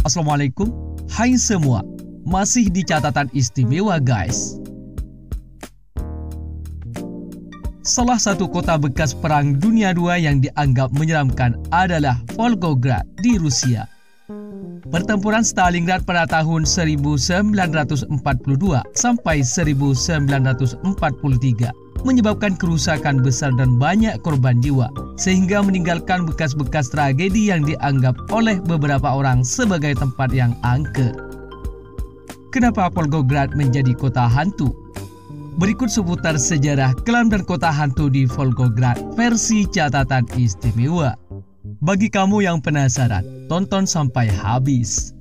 Assalamualaikum, hai semua, masih di catatan istimewa guys. Salah satu kota bekas Perang Dunia II yang dianggap menyeramkan adalah Volgograd di Rusia. Pertempuran Stalingrad pada tahun 1942 sampai 1943 menyebabkan kerusakan besar dan banyak korban jiwa, sehingga meninggalkan bekas-bekas tragedi yang dianggap oleh beberapa orang sebagai tempat yang angker. Kenapa Volgograd menjadi kota hantu? Berikut seputar sejarah kelam dan kota hantu di Volgograd versi catatan istimewa. Bagi kamu yang penasaran, tonton sampai habis.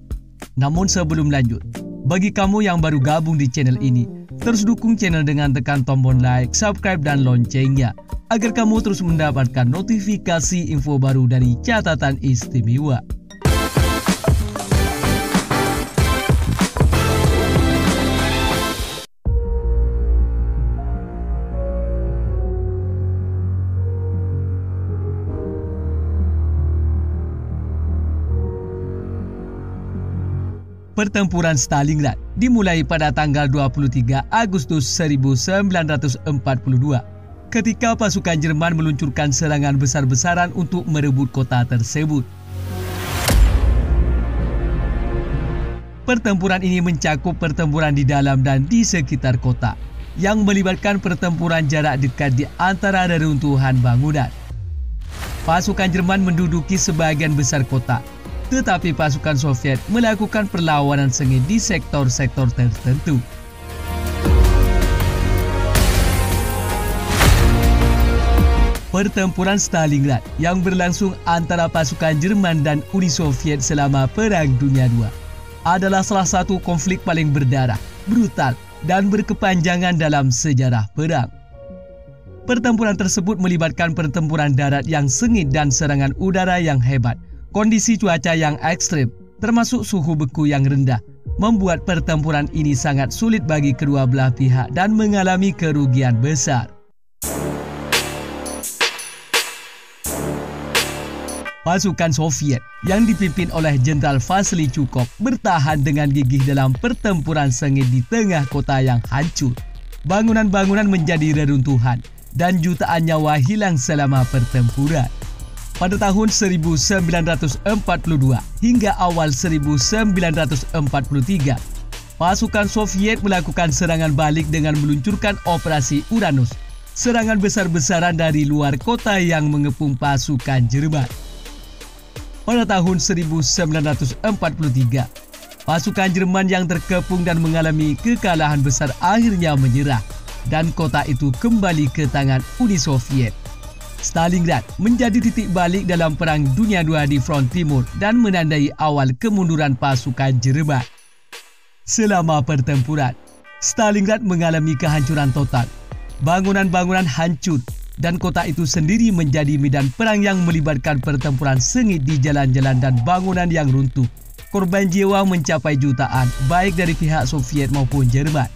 Namun sebelum lanjut, bagi kamu yang baru gabung di channel ini, terus dukung channel dengan tekan tombol like, subscribe, dan loncengnya, agar kamu terus mendapatkan notifikasi info baru dari catatan istimewa. Pertempuran Stalingrad dimulai pada tanggal 23 Agustus 1942 ketika pasukan Jerman meluncurkan serangan besar-besaran untuk merebut kota tersebut. Pertempuran ini mencakup pertempuran di dalam dan di sekitar kota yang melibatkan pertempuran jarak dekat di antara reruntuhan bangunan. Pasukan Jerman menduduki sebagian besar kota, tetapi pasukan Soviet melakukan perlawanan sengit di sektor-sektor tertentu. Pertempuran Stalingrad yang berlangsung antara pasukan Jerman dan Uni Soviet selama Perang Dunia II adalah salah satu konflik paling berdarah, brutal, dan berkepanjangan dalam sejarah perang. Pertempuran tersebut melibatkan pertempuran darat yang sengit dan serangan udara yang hebat. Kondisi cuaca yang ekstrim, termasuk suhu beku yang rendah, membuat pertempuran ini sangat sulit bagi kedua belah pihak dan mengalami kerugian besar. Pasukan Soviet yang dipimpin oleh Jenderal Vasily Zhukov bertahan dengan gigih dalam pertempuran sengit di tengah kota yang hancur. Bangunan-bangunan menjadi reruntuhan dan jutaan nyawa hilang selama pertempuran. Pada tahun 1942 hingga awal 1943, pasukan Soviet melakukan serangan balik dengan meluncurkan Operasi Uranus, serangan besar-besaran dari luar kota yang mengepung pasukan Jerman. Pada tahun 1943, pasukan Jerman yang terkepung dan mengalami kekalahan besar akhirnya menyerah, dan kota itu kembali ke tangan Uni Soviet. Stalingrad menjadi titik balik dalam Perang Dunia II di front timur dan menandai awal kemunduran pasukan Jerman. Selama pertempuran, Stalingrad mengalami kehancuran total. Bangunan-bangunan hancur dan kota itu sendiri menjadi medan perang yang melibatkan pertempuran sengit di jalan-jalan dan bangunan yang runtuh. Korban jiwa mencapai jutaan, baik dari pihak Soviet maupun Jerman.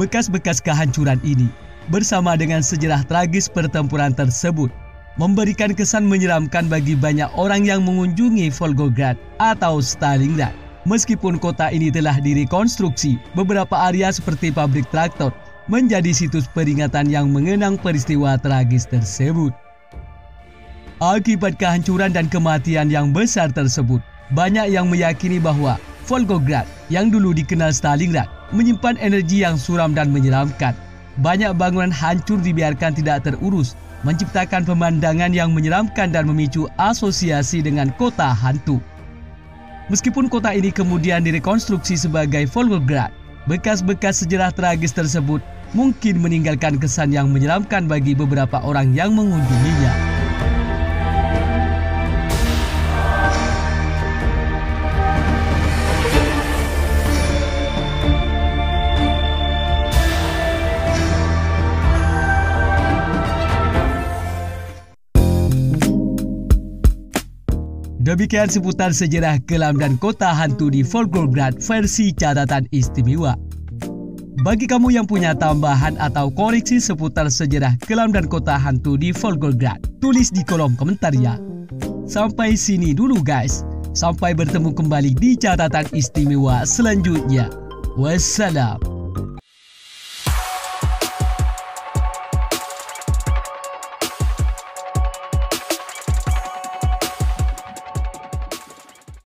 Bekas-bekas kehancuran ini, bersama dengan sejarah tragis pertempuran tersebut, memberikan kesan menyeramkan bagi banyak orang yang mengunjungi Volgograd atau Stalingrad. Meskipun kota ini telah direkonstruksi, beberapa area seperti pabrik traktor menjadi situs peringatan yang mengenang peristiwa tragis tersebut. Akibat kehancuran dan kematian yang besar tersebut, banyak yang meyakini bahwa Volgograd yang dulu dikenal Stalingrad menyimpan energi yang suram dan menyeramkan. Banyak bangunan hancur dibiarkan tidak terurus, menciptakan pemandangan yang menyeramkan dan memicu asosiasi dengan kota hantu. Meskipun kota ini kemudian direkonstruksi sebagai Volgograd, bekas-bekas sejarah tragis tersebut mungkin meninggalkan kesan yang menyeramkan bagi beberapa orang yang mengunjunginya. Demikian seputar sejarah kelam dan kota hantu di Volgograd versi catatan istimewa. Bagi kamu yang punya tambahan atau koreksi seputar sejarah kelam dan kota hantu di Volgograd, tulis di kolom komentar ya. Sampai sini dulu guys. Sampai bertemu kembali di catatan istimewa selanjutnya. Wassalam.